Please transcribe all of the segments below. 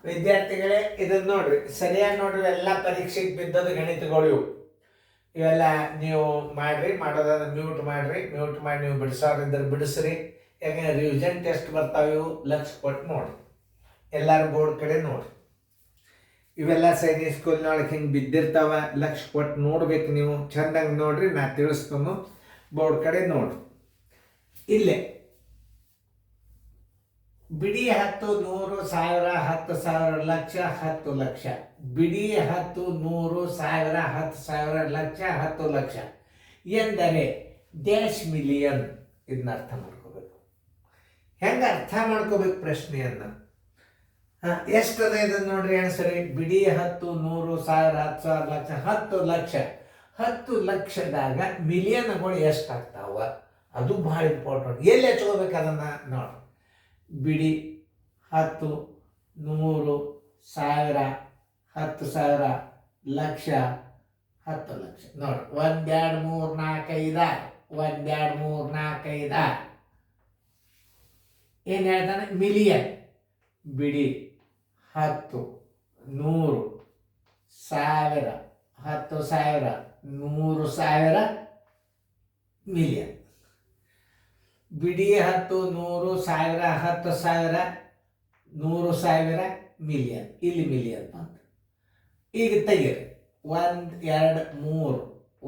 ವಿದ್ಯಾರ್ಥಿಗಳೇ, ಇದನ್ನ ನೋಡ್ರಿ, ಸರಿಯಾಗಿ ನೋಡ್ರಿ. ಎಲ್ಲ ಪರೀಕ್ಷೆಗೆ ಬಿದ್ದದ ಗಣಿತಗಳು ಇವು. ಇವೆಲ್ಲ ನೀವು ಮಾಡ್ರಿ, ಮಾಡೋದಾದ್ರೆ ಮ್ಯೂಟ್ ಮಾಡ್ರಿ, ಮ್ಯೂಟ್ ಮಾಡಿ ನೀವು ಬಿಡಿಸೋರಿದ್ರೆ ಬಿಡಿಸ್ರಿ. ಯಾಕಂದ್ರೆ ರಿವಿಷನ್ ಟೆಸ್ಟ್ ಬರ್ತಾವೆ, ಇವು ಲಕ್ಷ ಕೊಟ್ಟು ನೋಡ್ರಿ, ಎಲ್ಲಾರು ಬೋರ್ಡ್ ಕಡೆ ನೋಡ್ರಿ. ಇವೆಲ್ಲ ಸೈನಿಕ್ ಸ್ಕೂಲ್ನೊಳಗೆ ಹಿಂಗೆ ಬಿದ್ದಿರ್ತಾವ, ಲಕ್ಷ ಕೊಟ್ಟು ನೋಡ್ಬೇಕು ನೀವು. ಚೆಂದಾಗಿ ನೋಡ್ರಿ, ನಾ ತಿಳಿಸ್ತೀನಿ, ಬೋರ್ಡ್ ಕಡೆ ನೋಡ್ರಿ. ಇಲ್ಲೇ ಬಿಡಿ 10, 100, 1000, 10,000, ಲಕ್ಷ, 10 ಲಕ್ಷ. ಬಿಡಿ 10, 100, 1000, 10,000, ಲಕ್ಷ, 10 ಲಕ್ಷ ಎಂದರೆ ಡ್ಯಾಶ್ ಮಿಲಿಯನ್. ಇದನ್ನ ಅರ್ಥ ಮಾಡ್ಕೋಬೇಕು. ಹೆಂಗೆ ಅರ್ಥ ಮಾಡ್ಕೋಬೇಕು ಪ್ರಶ್ನೆಯನ್ನು? ಎಷ್ಟದ ಇದನ್ನು ನೋಡ್ರಿ, ಆನ್ಸರಿ. ಬಿಡಿ 10, 100, 1000, 10,000, ಲಕ್ಷ, 10 ಲಕ್ಷ. 10 ಲಕ್ಷದಾಗ ಮಿಲಿಯನ್ಗಳು ಎಷ್ಟಾಗ್ತಾವ ಅದು ಭಾಳ ಇಂಪಾರ್ಟೆಂಟ್. ಎಲ್ಲಿ ಹಚ್ಕೋಬೇಕು ಅದನ್ನು ನೋಡಿ. ಬಿಡಿ 10, 100, 1000, 10,000, ಲಕ್ಷ, 10 ಲಕ್ಷ. ನೋಡಿ, 1 2 3 4 5 1 2 3 4 5 ಏನು ಹೇಳ್ತಾನೆ? ಮಿಲಿಯನ್. ಬಿಡಿ 10, 100, 1000, 10,000, 100,000 ಮಿಲಿಯನ್. ಬಿಡಿ 10, 100, 1000, 10,000, 100,000 ಮಿಲಿಯನ್. ಇಲ್ಲಿ ಮಿಲಿಯನ್ ಅಂತ. ಈಗ ತೆಗೀರಿ. 1 2 3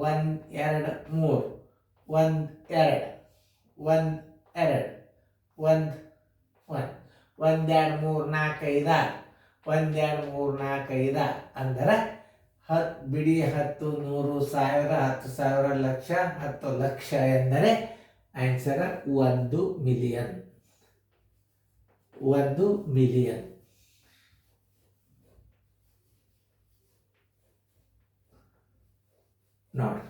1 2 3 1 2 1 2 1 1 1 2 3 4 5 1 2 3 4 5 ಅಂದ್ರೆ ಬಿಡಿ 10, 100, 1000, 10,000, ಲಕ್ಷ, 10 ಲಕ್ಷ ಎಂದರೆ ಆನ್ಸರ್ 1 ಮಿಲಿಯನ್. 1 ಮಿಲಿಯನ್. ನೋಡಿ,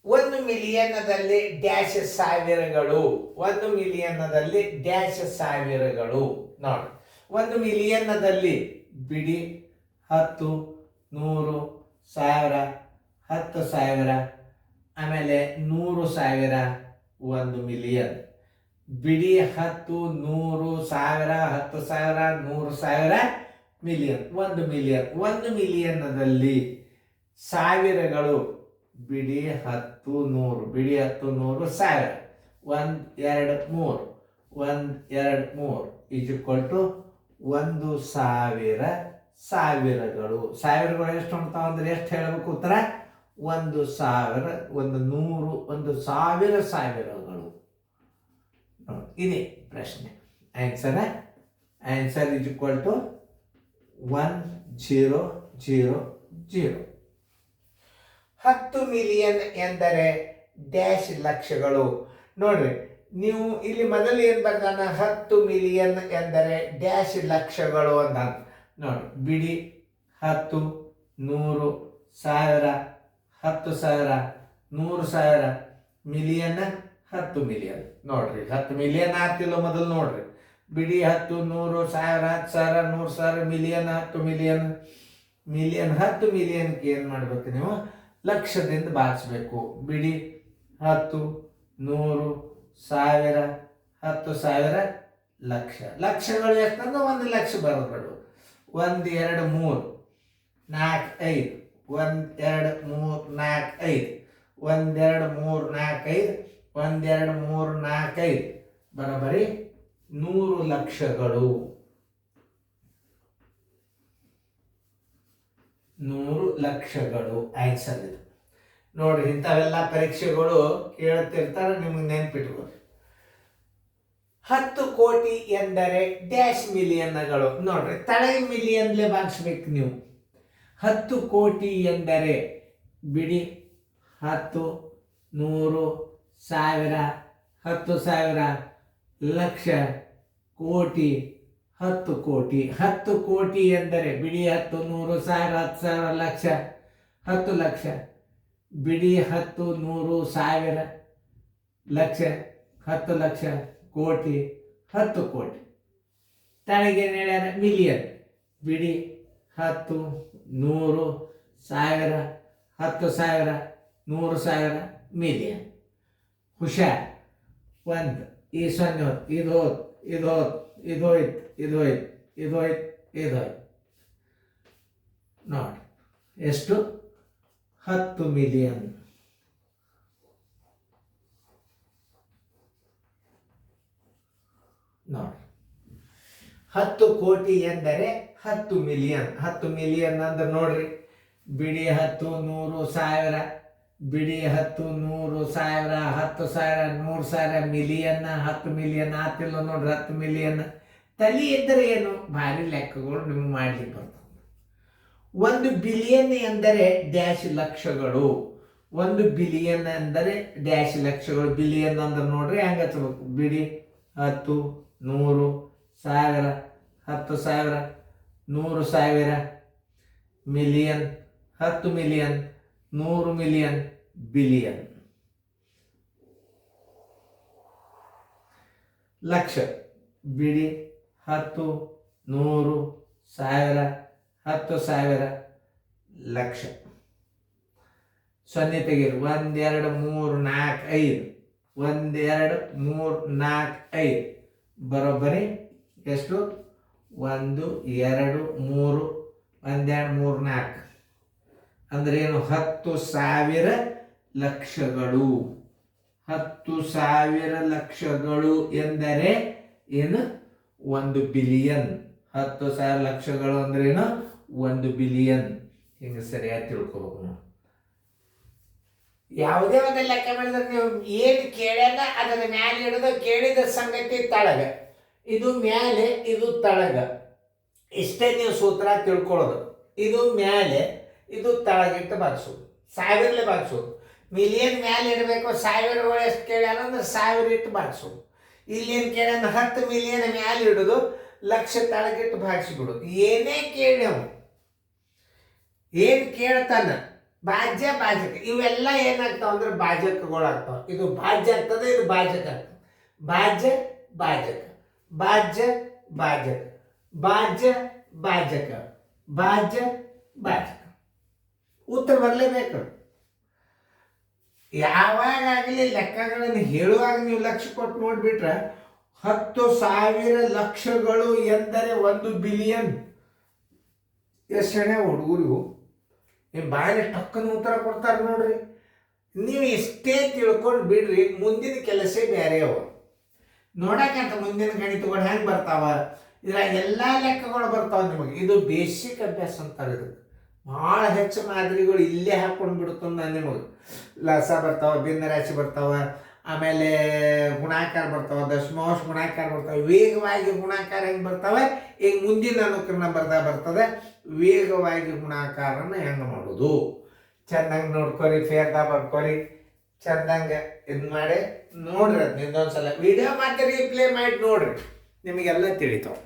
1 ಮಿಲಿಯನ್ನದಲ್ಲಿ ಡ್ಯಾಶ್ ಸಾವಿರಗಳು. 1 ಮಿಲಿಯನ್ನದಲ್ಲಿ ಡ್ಯಾಶ್ ಸಾವಿರಗಳು. ನೋಡಿ, 1 ಮಿಲಿಯನ್ನದಲ್ಲಿ ಬಿಡಿ 10, 100, 1000, 10,000, ಆಮೇಲೆ 100,000 1 ಮಿಲಿಯನ್. ಬಿಡಿ 10, 100, 1000, 10,000, 100,000 ಮಿಲಿಯನ್. 1 ಮಿಲಿಯನ್. 1 ಮಿಲಿಯನ್ನದಲ್ಲಿ ಸಾವಿರಗಳು. ಬಿಡಿ 10, 100, ಬಿಡಿ 10, 100, 1000. 1 2 3 1 2 3 = 1,000 ಸಾವಿರಗಳು. ಸಾವಿರಗಳು ಎಷ್ಟು ಹೊಂಡ್ತಾವ ಅಂದ್ರೆ ಎಷ್ಟು ಹೇಳಬೇಕು ಉತ್ತರ? 1,000, 100, 1,000 ಸಾವಿರಗಳು. ಇದೇ ಪ್ರಶ್ನೆ. ಆನ್ಸರ್ = 1000. 10 ಮಿಲಿಯನ್ ಎಂದರೆ ಡ್ಯಾಶ್ ಲಕ್ಷಗಳು. ನೋಡ್ರಿ, ನೀವು ಇಲ್ಲಿ ಮೊದಲು ಏನು ಬರ್ದಾನ? 10 ಮಿಲಿಯನ್ ಎಂದರೆ ಡ್ಯಾಶ್ ಲಕ್ಷಗಳು ಅಂತ. ನೋಡಿ, ಬಿಡಿ 10, 100, 1000, 10,000, 100,000 ಮಿಲಿಯನ್. 10 ಮಿಲಿಯನ್. ನೋಡ್ರಿ, 10 ಮಿಲಿಯನ್ ಆಗ್ತಿಲ್ಲ ಮೊದಲು ನೋಡ್ರಿ. ಬಿಡಿ 10, 100, 1000, 10,000, 100,000 ಮಿಲಿಯನ್. 10 ಮಿಲಿಯನ್. 10 ಮಿಲಿಯನ್ಗೆ ಏನು ಮಾಡ್ಬೇಕು ನೀವು? ಲಕ್ಷದಿಂದ ಭಾಗಿಸ್ಬೇಕು. ಬಿಡಿ 10, 100, 1000, 10,000, ಲಕ್ಷ. ಲಕ್ಷಗಳು ಎಷ್ಟಂದ್ರೆ 1 ಲಕ್ಷ ಬರೋದು. 1 2 3 4 5 1 2 3 4 5 1 2 3 4 5 1 2 3 4 5 ಬರೋಬ್ಬರಿ 100 ಲಕ್ಷಗಳು. 100 ಲಕ್ಷಗಳು ಆನ್ಸರ್ ಇದು. ನೋಡ್ರಿ, ಇಂಥವೆಲ್ಲ ಪರೀಕ್ಷೆಗಳು ಕೇಳುತ್ತಿರ್ತಾರೆ, ನಿಮಗೆ ನೆನ್ಪಿಟ್ಕೊಳ್ಳಿ. 10 ಕೋಟಿ ಎಂದರೆ ಡ್ಯಾಶ್ ಮಿಲಿಯನ್ಗಳು. ನೋಡ್ರಿ, ತಳಗೆ ಮಿಲಿಯನ್ಲೆ ಭಾಗಿಸ್ಬೇಕು ನೀವು. 10 ಕೋಟಿ ಎಂದರೆ ಬಿಡಿ 10, 100, 1000, 10,000, ಲಕ್ಷ, ಕೋಟಿ, 10 ಕೋಟಿ. 10 ಕೋಟಿ ಎಂದರೆ ಬಿಡಿ 10, 100, 1000, 10,000, ಲಕ್ಷ, 10 ಲಕ್ಷ. ಬಿಡಿ 10, 100, 1000, ಲಕ್ಷ, 10 ಲಕ್ಷ, ಕೋಟಿ, 10 ಕೋಟಿ. ತಳಗೇನು ಹೇಳ್ಯಾರ? ಮಿಲಿಯನ್. ಬಿಡಿ 10, 100, 1000, 10,000, 100,000 ಮಿಲಿಯನ್. ಹುಷಾರ್. 1 ಈ 0 ಇದು ಇದು ಇದು ಹೋಯ್ತು, ಇದು ಹೋಯ್ತು, ಇದು ಹೋಯ್ತು, ಇದು ಹೋಯ್ತು. ನೋಡಿ ಎಷ್ಟು? 10 ಮಿಲಿಯನ್. ನೋಡಿ 10 ಕೋಟಿ ಎಂದರೆ 10 ಮಿಲಿಯನ್. 10 ಮಿಲಿಯನ್ ಅಂದ್ರೆ ನೋಡ್ರಿ, ಬಿಡಿ 10, 100, 1000, ಬಿಡಿ 10, 100, 1000, 10,000, 100,000, ಮಿಲಿಯನ್. 10 ಮಿಲಿಯನ್ ಆತಿಲ್ಲ ನೋಡ್ರಿ, 10 ಮಿಲಿಯನ್. ತಲೆ ಇದ್ದರೆ ಏನು ಭಾರಿ ಲೆಕ್ಕಗಳು ನಿಮ್ಗೆ ಮಾಡ್ಲಿಕ್ಕೆ ಬರ್ತವೆ. 1 ಬಿಲಿಯನ್ ಎಂದರೆ ಡ್ಯಾಶ್ ಲಕ್ಷಗಳು. 1 ಬಿಲಿಯನ್ ಅಂದರೆ ಡ್ಯಾಶ್ ಲಕ್ಷಗಳು. ಬಿಲಿಯನ್ ಅಂದ್ರೆ ನೋಡ್ರಿ ಹೆಂಗೆ ಹಚ್ಬೇಕು, ಬಿಡಿ 10, 100, 1000, 10,000, 100,000, million, 10 million, 100 million, billion. Lakh, ಬಿಡಿ 10, 100, 1000, 10,000, ಲಕ್ಷ. 0 ತೆಗೀರಿ. 1 2 3 4 5. 1 2 3 4 5 ಬರೋಬ್ಬರಿ ಎಷ್ಟು? 1 2 3 1 2 3 4 ಅಂದ್ರೆ ಏನು? 10,000 ಲಕ್ಷಗಳು. 10,000 ಲಕ್ಷಗಳು ಎಂದರೆ ಏನು? 1 ಬಿಲಿಯನ್. 10,000 ಲಕ್ಷಗಳು ಅಂದ್ರೆ ಏನು? 1 ಬಿಲಿಯನ್. ಹಿಂಗೆ ಸರಿಯಾಗಿ ತಿಳ್ಕೊಬೇಕು ನಾವು. ಯಾವುದೇ ಒಂದು ಲೆಕ್ಕ ಮಾಡಿದ್ರೆ ನೀವು ಏನು ಕೇಳ್ಯಾಗ ಅದನ್ನ ಮ್ಯಾಲೆ ಹಿಡಿದು ಕೇಳಿದ ಸಂಗತಿ ತಳಗ, ಇದು ಮ್ಯಾಲೆ, ಇದು ತಳಗ. ಇಷ್ಟೇ ನೀವು ಸೂತ್ರ ತಿಳ್ಕೊಳ್ಳೋದು. ಇದು ಮ್ಯಾಲೆ, ಇದು ತಳಗಿಟ್ಟು ಬಾಗಿಸೋದು, 1000 ಬಾಗಿಸೋದು. ಮಿಲಿಯನ್ ಮ್ಯಾಲೆ ಇಡಬೇಕು, 1000 ಎಷ್ಟು ಕೇಳ್ಯಾರ ಅಂದ್ರೆ 1000 ಇಟ್ಟು ಬಾಗಿಸೋದು. ಇಲ್ಲೇನು ಕೇಳ್ಯಾನ 10 ಮಿಲಿಯನ್ ಮ್ಯಾಲೆ ಇಡೋದು, ಲಕ್ಷ ತಳಗಿಟ್ಟು ಭಾಗಿಸಿಬಿಡೋದು. ಏನೇ ಕೇಳಿ ನಾವು ಏನು ಕೇಳ್ತಾನ, ಭಾಜ್ಯ ಭಾಜಕ ಇವೆಲ್ಲ ಏನಾಗ್ತಾವ ಅಂದ್ರೆ ಭಾಜಕಗಳಾಗ್ತಾವ. ಇದು ಭಾಜ್ಯ ಆಗ್ತದೆ, ಇದು ಭಾಜಕ ಆಗ್ತದೆ. ಭಾಜ್ಯ ಭಾಜಕ, ಭಾಜ್ಯ ಭಾಜಕ, ಭಾಜ್ಯ ಭಾಜಕ, ಭಾಜ್ಯ ಭಾಜಕ. ಉತ್ತರ ಬರಲೇಬೇಕು. ಯಾವಾಗಲಿ ಲೆಕ್ಕಗಳನ್ನು ಹೇಳುವಾಗ ನೀವು ಲಕ್ಷ ಕೊಟ್ಟು ನೋಡ್ಬಿಟ್ರೆ 10,000 ಲಕ್ಷಗಳು ಎಂದರೆ 1 ಬಿಲಿಯನ್. ಎಷ್ಟು ಜನ ಹುಡುಗರು ಬಾಯಲ್ಲಿ ಟಕ್ಕನ್ನು ಉತ್ತರ ಕೊಡ್ತಾರೆ ನೋಡ್ರಿ. ನೀವು ಇಷ್ಟೇ ತಿಳ್ಕೊಂಡು ಬಿಡ್ರಿ, ಮುಂದಿನ ಕೆಲಸ ಬೇರೆ ಅವ. ನೋಡಕ್ಕಂತ ಮುಂದಿನ ಗಣಿತಗಳು ಹೆಂಗೆ ಬರ್ತಾವ, ಇದ್ರಾಗ ಎಲ್ಲ ಲೆಕ್ಕಗಳು ಬರ್ತಾವ ನಿಮಗೆ. ಇದು ಬೇಸಿಕ್ ಅಭ್ಯಾಸ ಅಂತಾರೆ. ಇದು ಭಾಳ ಹೆಚ್ಚು ಮಾದರಿಗಳು ಇಲ್ಲೇ ಹಾಕೊಂಡು ಬಿಡ್ತು ನಾನು ನಿಮಗೆ. ಲಸ ಬರ್ತಾವ, ಭಿನ್ನ ರಾಶಿ ಬರ್ತಾವ, ಆಮೇಲೆ ಗುಣಾಕಾರ ಬರ್ತಾವ, ದಶಮಾಂಶ ಗುಣಾಕಾರ ಬರ್ತಾವೆ. ವೇಗವಾಗಿ ಗುಣಾಕಾರ ಹೆಂಗೆ ಬರ್ತಾವೆ, ಈಗ ಮುಂದಿನ ಅನುಕ್ರಮ ಬರ್ತದೆ. ವೇಗವಾಗಿ ಗುಣಾಕಾರನ ಹೆಂಗೆ ಮಾಡೋದು ಚೆಂದಂಗೆ ನೋಡ್ಕೊರಿ, ಫೇರ್ದಾಗ ಬರ್ಕೊರಿ, ಚೆಂದಂಗೆ ಇದು ಮಾಡಿ ನೋಡ್ರಿ. ಅದು ಇನ್ನೊಂದ್ಸಲ ವಿಡಿಯೋ ಮಾಡ್ತೀರಿ, ಪ್ಲೇ ಮಾಡಿ ನೋಡ್ರಿ, ನಿಮಗೆಲ್ಲ ತಿಳಿತಾವೆ.